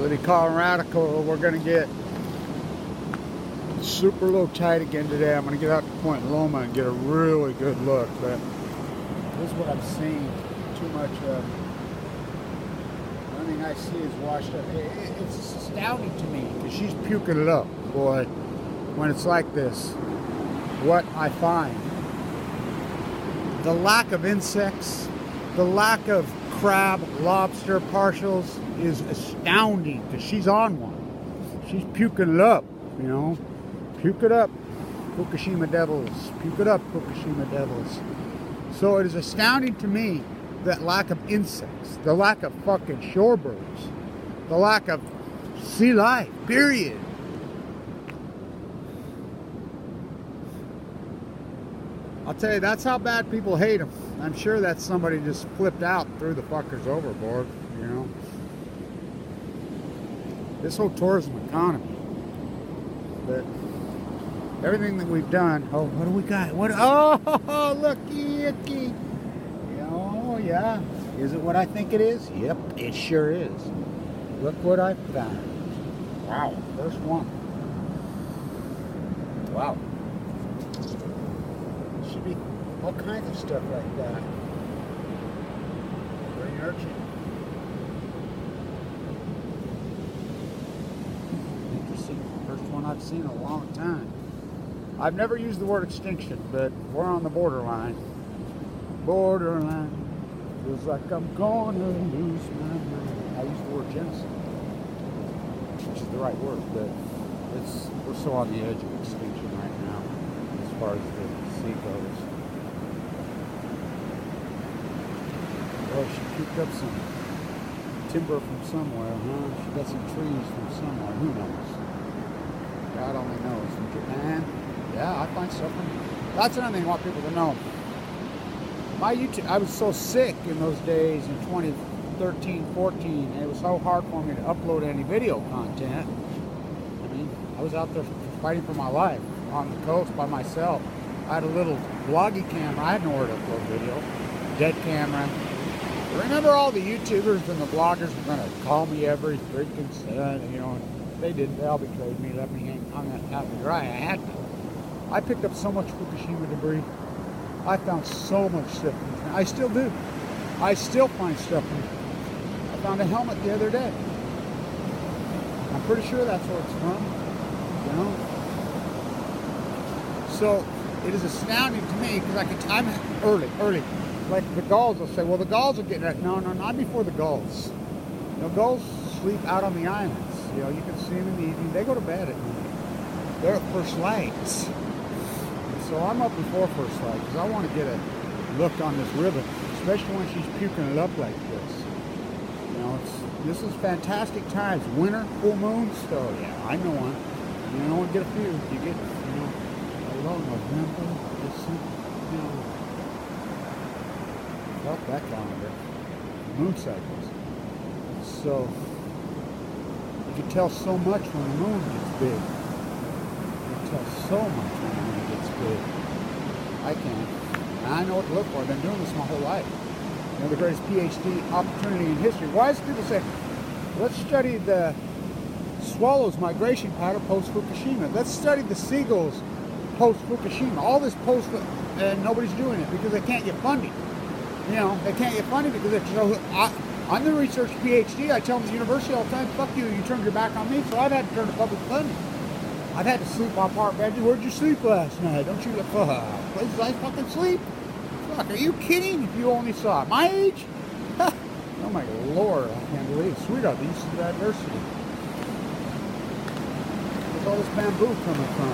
the Colorado, we're going to get super low tide again today. I'm going to get out to Point Loma and get a really good look, but this is what I'm seeing too much of. The only thing I see is washed up. It's astounding to me because she's puking it up, boy, when it's like this. What I find, the lack of insects, the lack of crab, lobster, partials is astounding because she's on one. She's puking it up, you know. Puke it up, Fukushima devils. Puke it up, Fukushima devils. So it is astounding to me that lack of insects, the lack of fucking shorebirds, the lack of sea life, period. I'll tell you, that's how bad people hate them. I'm sure that somebody just flipped out and threw the fuckers overboard, you know. This whole tourism economy. But everything that we've done, oh, what do we got? What? Oh, looky, icky. Oh, yeah. Is it what I think it is? Yep, it sure is. Look what I found. Wow, first one. Wow. Should be all kinds of stuff like that. Green urchin. Interesting. First one I've seen in a long time. I've never used the word extinction, but we're on the borderline. Borderline. Feels like I'm gonna lose my mind. I use the word genocide, which is the right word, but we're so on the edge of extinction right now as far as the sea goes. Oh, she picked up some timber from somewhere, huh? She got some trees from somewhere. Who knows? God only knows. From Japan? Yeah, I find stuff from... That's another thing I want people to know. My YouTube, I was so sick in those days in 2013, 14, and it was so hard for me to upload any video content. I mean, I was out there fighting for my life on the coast by myself. I had a little vloggy camera. I had nowhere to upload video. Dead camera. Remember all the YouTubers and the bloggers were going to call me every freaking second, you know, and they didn't. They all betrayed me, left me hung out to dry. I had to. I picked up so much Fukushima debris. I found so much stuff. I still do. I still find stuff. I found a helmet the other day. I'm pretty sure that's where it's from. You know? So it is astounding to me because I'm early. Like the gulls will say, well, the gulls are getting that. No, not before the gulls. You know, gulls sleep out on the islands. You know, you can see them in the evening. They go to bed at night. They're at first lights. So I'm up before first light because I want to get a look on this ribbon, especially when she's puking it up like this. You know, this is fantastic times. Winter, full moons. So yeah, I know one. You know, get a few. You get, you know, a long November, December, you know. Fuck that calendar. Moon cycles. So you can tell so much when the moon gets big. You can tell so much when the moon gets big. I can. And I know what to look for. I've been doing this my whole life. You know, the greatest PhD opportunity in history. Why do people say, let's study the swallows' migration pattern post-Fukushima. Let's study the seagulls post-Fukushima. All this and nobody's doing it because they can't get funding. You know, they can't get funding because they're so... I'm the research PhD. I tell them at the university all the time, fuck you, you turned your back on me, so I've had to turn to public funding. I've had to sleep on park benches. Where'd you sleep last night? Don't you look places I fucking sleep? Fuck, are you kidding? If you only saw it. My age? Oh my Lord, I can't believe it. Sweetheart, the use of diversity. Where's all this bamboo coming from?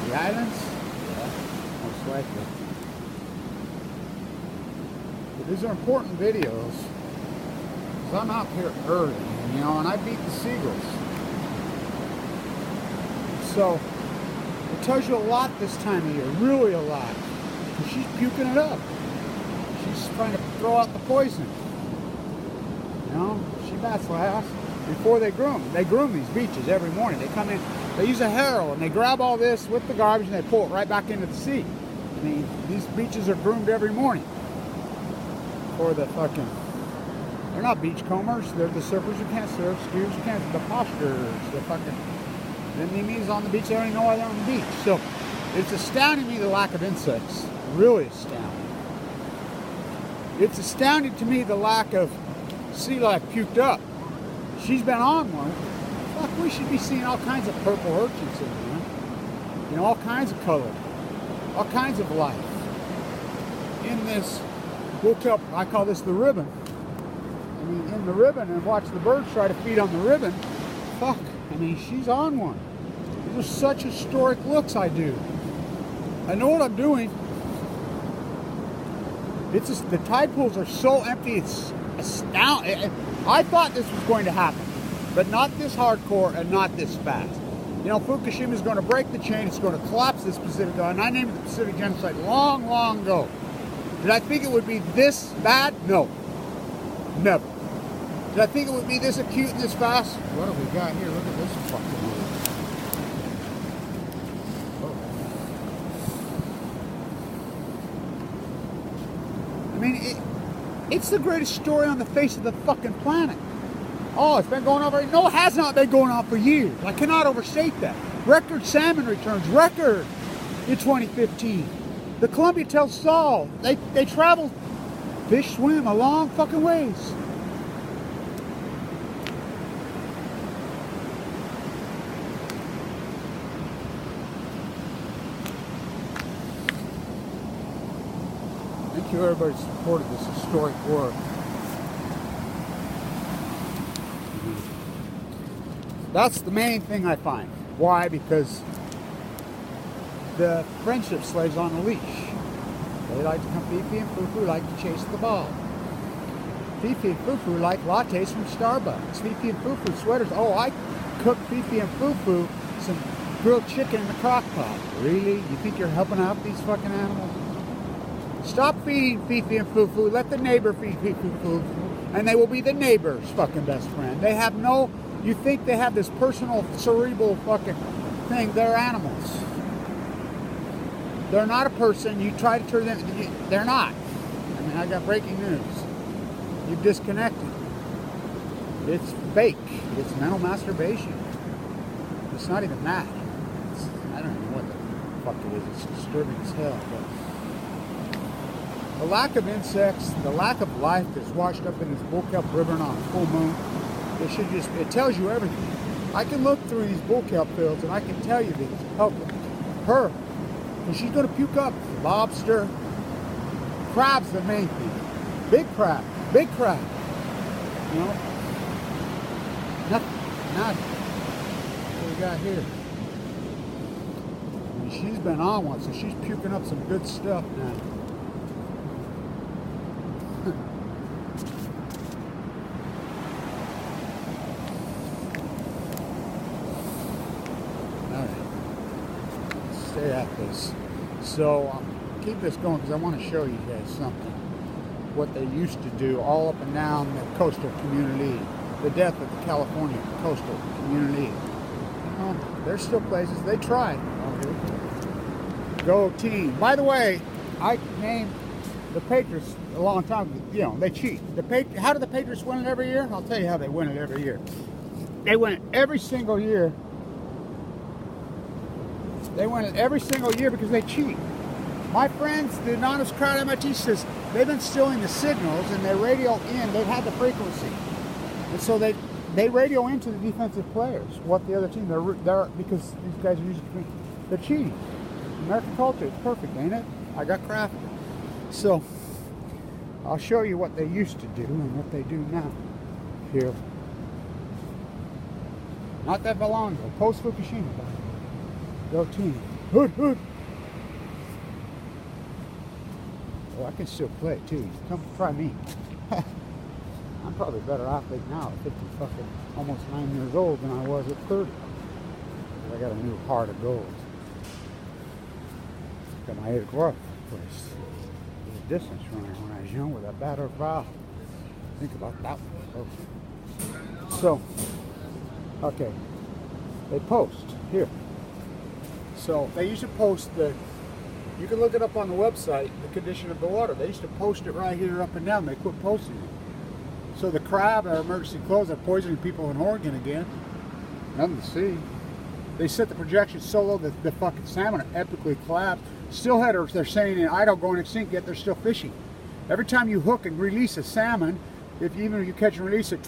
The islands? Yeah, most likely. But these are important videos. Because I'm out here early, you know, and I beat the seagulls. So, it tells you a lot this time of year, really a lot. And she's puking it up. She's trying to throw out the poison. You know, she bats last. Before they groom these beaches every morning. They come in, they use a harrow, and they grab all this with the garbage, and they pull it right back into the sea. I mean, these beaches are groomed every morning for the fucking They're not beachcombers. They're the surfers who can't surf, skiers who can't, the postures, the fucking, the memes on the beach, they don't even know why they're on the beach. So it's astounding to me the lack of insects. Really astounding. It's astounding to me the lack of sea life puked up. She's been on one. Fuck, we should be seeing all kinds of purple urchins in there. You know, all kinds of color. All kinds of life. In this, I call this the ribbon. I mean, in the ribbon, and watch the birds try to feed on the ribbon. Fuck, I mean, she's on one. These are such historic looks I do. I know what I'm doing. It's just, the tide pools are so empty, it's astounding. I thought this was going to happen, but not this hardcore and not this fast. You know, Fukushima is going to break the chain. It's going to collapse this Pacific. And I named it the Pacific Genocide long, long ago. Did I think it would be this bad? No. Never. Did I think it would be this acute and this fast? What have we got here? Look at this fucking movie. I mean, it's the greatest story on the face of the fucking planet. Oh, it's been going on no, it has not been going on for years. I cannot overstate that. Record salmon returns, record in 2015. The Columbia tells Saul, they travel, fish swim a long fucking ways. Thank you everybody who supported this historic work. That's the main thing I find. Why? Because the friendship slaves on a leash. They like to come, Fifi and Fufu like to chase the ball. Fifi and Fufu like lattes from Starbucks. Fifi and Fufu sweaters. Oh, I cooked Fifi and Fufu some grilled chicken in the crock pot. Really? You think you're helping out these fucking animals? Stop feeding Fifi and Fufu. Let the neighbor feed Fifi and Fufu. And they will be the neighbor's fucking best friend. They have no... You think they have this personal, cerebral fucking thing. They're animals. They're not a person. You try to turn them... They're not. I mean, I got breaking news. You've disconnected. It's fake. It's mental masturbation. It's not even that. I don't know what the fuck it is. It's disturbing as hell. But the lack of insects, the lack of life that's washed up in this bullkelp river on a full moon, it tells you everything. I can look through these bullkelp fields and I can tell you that her, and she's going to puke up lobster, crab's the main thing. Big crab. You know? Nothing. What we got here? I mean, she's been on one, so she's puking up some good stuff now. Stay at this. So keep this going because I want to show you guys something. What they used to do all up and down the coastal community. The death of the California coastal community. Well, there's still places they tried. Go team. By the way, I named the Patriots a long time ago. You know, they cheat. How do the Patriots win it every year? I'll tell you how they win it every year. They win it every single year. They win it every single year because they cheat. My friends, the anonymous crowd at MIT says they've been stealing the signals and they radio in. They've had the frequency, and so they radio into the defensive players what the other team they're because these guys are usually they're cheating. American culture is perfect, ain't it? I got crafted. So I'll show you what they used to do and what they do now. Here, not that long ago, post Fukushima. Go team. Hood. Well, I can still play too. Come try me. I'm probably a better athlete now at 50 fucking almost 9 years old than I was at 30. I got a new heart of gold. Got my 8 o'clock place. I was a distance runner when I was young with a battered valve. Think about that one. So, okay. They post here. So they used to post you can look it up on the website, the condition of the water. They used to post it right here up and down. They quit posting it. So the crab are emergency closed. They're poisoning people in Oregon again. Nothing to see. They set the projection so low that the fucking salmon are epically collapsed. Steelheaders, they're saying in Idaho going extinct, yet they're still fishing. Every time you hook and release a salmon, even if you catch and release it,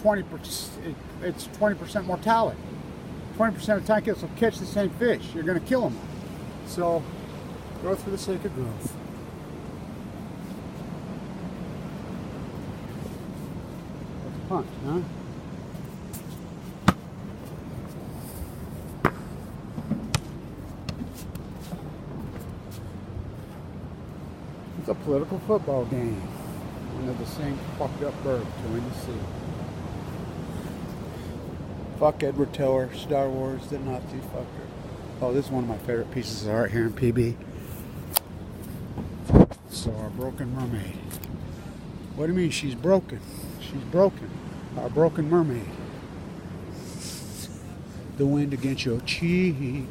it's 20% mortality. 20% of the time you'll catch the same fish. You're going to kill them. So, growth for the sake of growth. That's a punch, huh? It's a political football game. One of the same fucked up birds joined the sea. Fuck Edward Teller, Star Wars, the Nazi fucker. Oh, this is one of my favorite pieces of art here in PB. So our broken mermaid. What do you mean she's broken? She's broken. Our broken mermaid. The wind against your cheek.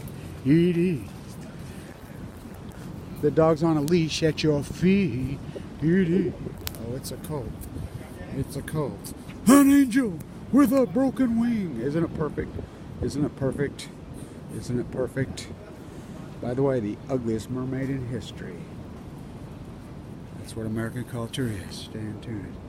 The dog's on a leash at your feet. Oh, it's a cold. It's a cold. An angel with a broken wing. Isn't it perfect? Isn't it perfect? Isn't it perfect? By the way, the ugliest mermaid in history. That's what American culture is. Stay tuned.